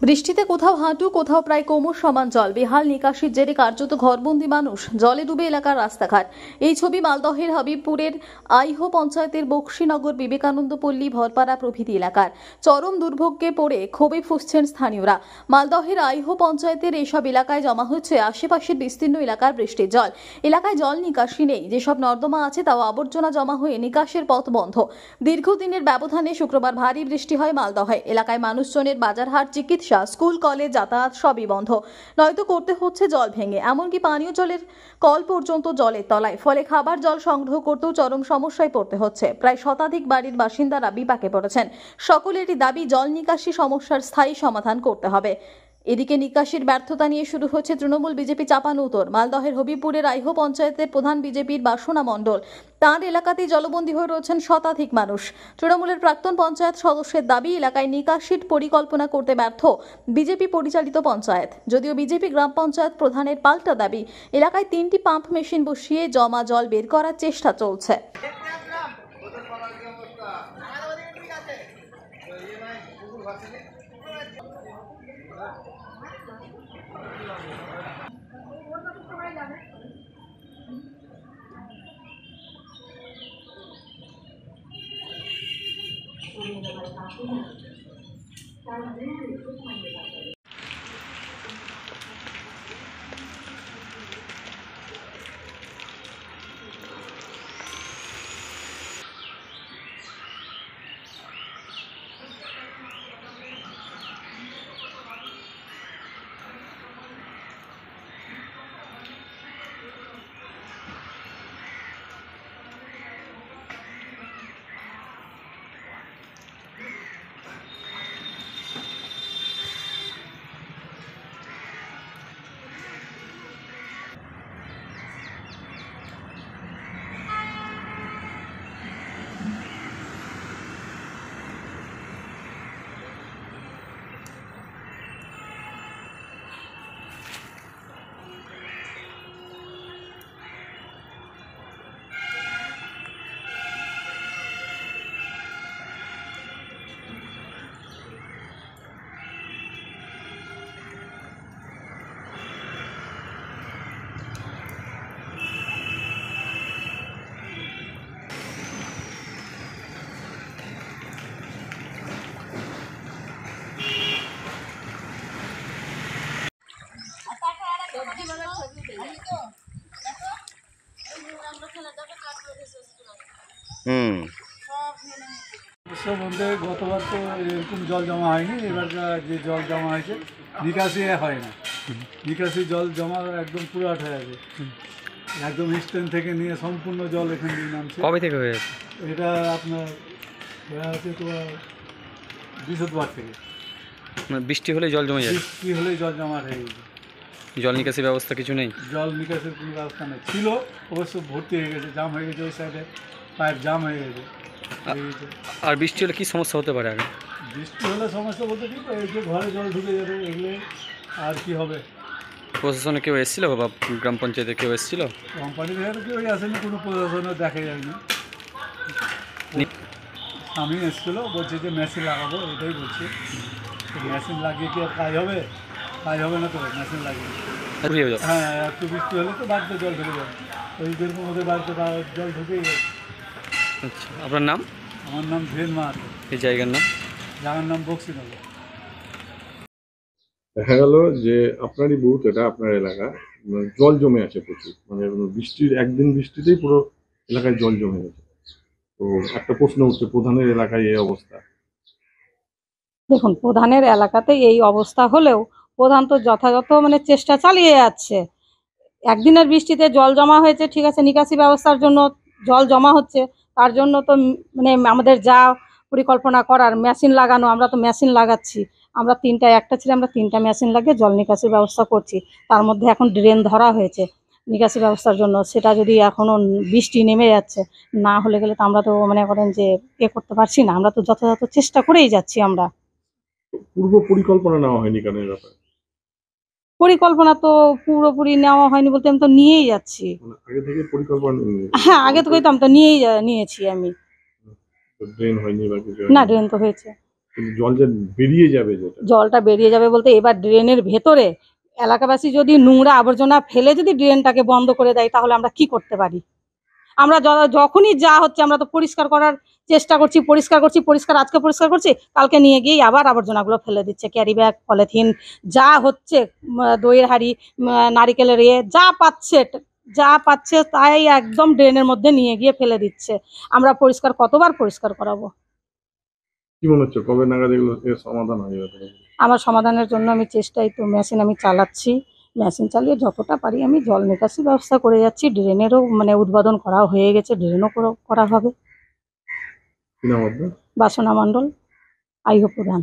বৃষ্টিতে কোথাও হাঁটু কোথাও প্রায় কোমর সমান জল, বেহাল নিকাশির জেরে কার্যত ঘরবন্দি মানুষ, জলে ডুবে এলাকার রাস্তাঘাট। এই ছবি মালদহের হাবিবপুরের আইহো পঞ্চায়েতের বক্সিনগর, বিবেকানন্দ পল্লী, ভরপাড়া প্রভৃতি এলাকার। চরম দুর্ভোগে পড়ে ক্ষোভে ফুঁসছেন স্থানীয়রা। মালদহের আইহো পঞ্চায়েতের এইসব এলাকায় জমা হচ্ছে আশেপাশের বিস্তীর্ণ এলাকার বৃষ্টির জল। এলাকায় জল নিকাশি নেই, যেসব নর্দমা আছে তাও আবর্জনা জমা হয়ে নিকাশের পথ বন্ধ। দীর্ঘদিনের ব্যবধানে শুক্রবার ভারী বৃষ্টি হয় মালদহে। এলাকায় মানুষজনের বাজারহাট, চিকিৎসা, স্কুল, কলেজ, যাতায়াত সবই বন্ধ। নয়তো করতে হচ্ছে জল ভেঙে, এমনকি পানীয় জলের কল পর্যন্ত জলের তলায়। ফলে খাবার জল সংগ্রহ করতেও চরম সমস্যায় পড়তে হচ্ছে। প্রায় শতাধিক বাড়ির বাসিন্দারা বিপাকে পড়েছেন। সকলেরই দাবি জল নিকাশি সমস্যার স্থায়ী সমাধান করতে হবে। এদিকে নিকাশির ব্যর্থতা নিয়ে শুরু হচ্ছে তৃণমূল বিজেপি চাপানউতোর। মালদহের হবিপুরের আইহো পঞ্চায়েতের প্রধান বিজেপির বাসনা মণ্ডল, তাঁর এলাকাতেই জলবন্দী হয়ে রয়েছেন শতাধিক মানুষ। তৃণমূলের প্রাক্তন পঞ্চায়েত সদস্যের দাবি, এলাকায় নিকাশির পরিকল্পনা করতে ব্যর্থ বিজেপি পরিচালিত পঞ্চায়েত। যদিও বিজেপি গ্রাম পঞ্চায়েত প্রধানের পাল্টা দাবি, এলাকায় 3টি পাম্প মেশিন বসিয়ে জমা জল বের করার চেষ্টা চলছে। উৎসব মধ্যে গতবার তো এরকম জল জমা হয়নি, এবার যে জল জমা হয়েছে নিকাশি হয় না। নিকাশি জল জমা একদম পুরাট হয়ে আছে, একদম স্ট্যান্ড থেকে নিয়ে সম্পূর্ণ জল এখানে নামছে। কবে থেকে হয়ে আছে এটা? আপনার হচ্ছে তোমার বৃহস্পতিবার থেকে। বৃষ্টি হলে জল জমে যায়? বৃষ্টি হলেই জল জমা হয়ে গেছে। জল নিকাশি ব্যবস্থা কিছু নেই? জল নিকাশের কোনো ব্যবস্থা নেই, ছিল অবশ্য ভর্তি হয়ে গেছে, জাম হয়ে গেছে, ওই সাইডে পাইপ জাম হয়ে গেছে। আর বৃষ্টি হলে কী সমস্যা হতে পারে? আগে বৃষ্টি হলে সমস্যা বলতে কি, এই যে ঘরে জল ঢুকে যাবে, এগুলো আর কি হবে। প্রশাসনে কেউ এসেছিলো বা গ্রাম পঞ্চায়েতে কেউ এসেছিল? কোম্পানির ভেতরে কেউ আসেনি, কোনো প্রশাসনে দেখা যায়নি। আমি এসেছিলো, বলছে যে মেশিন লাগাবো, এটাই বলছি। মেশিন লাগিয়ে কি আর কাজ হবে? কাজ হবে না তো মেশিন লাগিয়ে। হ্যাঁ, একটু বৃষ্টি হলে তো বাড়িতে জল ঢুকে যাবে, ওই যেরকম ওদের বাড়িতে জল ঢুকেই যাবে। আচ্ছা, আপনার নাম? আমার নাম ধীরেন মাহাতো। এই জায়গার নাম? জায়গার নাম বক্সিনগর। দেখা গেল যে আপনারই বুথ, এটা আপনার এলাকা, জল জমে আছে প্রচুর, মানে বৃষ্টির একদিন বৃষ্টিতেই পুরো এলাকায় জল জমে গেছে। তো একটা প্রশ্ন উঠছে, প্রধানের এলাকায় এই অবস্থা। দেখুন, প্রধানের এলাকাতে এই অবস্থা হলেও প্রধান তো যথাযথ চেষ্টা চালিয়ে যাচ্ছে। একদিনের বৃষ্টিতে জল জমা হয়েছে, ঠিক আছে, নিকাশি ব্যবস্থার জন্য জল জমা হচ্ছে, তার জন্য তো আমাদের যা পরিকল্পনা করার, মেশিন লাগানো, আমরা তো মেশিন লাগাচ্ছি। আমরা একটা ছিল, আমরা 3টা মেশিন লাগিয়ে জল নিকাশির ব্যবস্থা করছি। তার মধ্যে এখন ড্রেন ধরা হয়েছে নিকাশি ব্যবস্থার জন্য। সেটা যদি এখনও বৃষ্টি নেমে যাচ্ছে, না হলে গেলে তো আমরা তো মনে করেন যে করতে পারছি না। আমরা তো যথাযথ চেষ্টা করেই যাচ্ছি। আমরা পূর্ব পরিকল্পনা নেওয়া হয়নি কেন এই ব্যাপারে? পরিকল্পনা তো পুরোপুরি নেওয়া হয়নি বলতে, আমি তো নিয়েই যাচ্ছি। আগে থেকে পরিকল্পনা? হ্যাঁ, আগে থেকেই তো আমি তো নিয়েছি আমি। ড্রেন হয়নি বা কিছু? না, ড্রেন তো হয়েছে। কিন্তু জল যে বেরিয়ে যাবে যেটা, জলটা বেরিয়ে যাবে বলতে এবার ড্রেনের ভেতরে এলাকাবাসী যদি নোংরা আবর্জনা ফেলে যদি ড্রেনটাকে বন্ধ করে দেয় তাহলে আমরা কি করতে পারি? আমরা যখনই যা হচ্ছে আমরা তো পরিষ্কার করার চেষ্টা করছি, পরিষ্কার আজকে পরিষ্কার করছি, কালকে নিয়ে গিয়ে আবার আবর্জনাগুলো ফেলে দিচ্ছে, ক্যারি ব্যাগ, পলিথিন, যা হচ্ছে দইয়ের হাঁড়ি, নারিকেলের যা পাচ্ছে তাই একদম ড্রেনের মধ্যে নিয়ে গিয়ে ফেলে দিচ্ছে। আমরা কতবার পরিষ্কার করাবো? কি মনে হচ্ছে কবে নাগাদ এগুলো এর সমাধান হয়ে যাবে? আমার সমাধানের জন্য আমি চেষ্টাই তো মেশিন আমি চালাচ্ছি, মেশিন চালিয়ে যতটা পারি আমি জল নিকাশি ব্যবস্থা করে যাচ্ছি। ড্রেনেরও মানে উদ্বোধন করা হয়ে গেছে, ড্রেনও করা হবে। কি নাম আপনার? বাসনা মণ্ডল, আইহো প্রধান।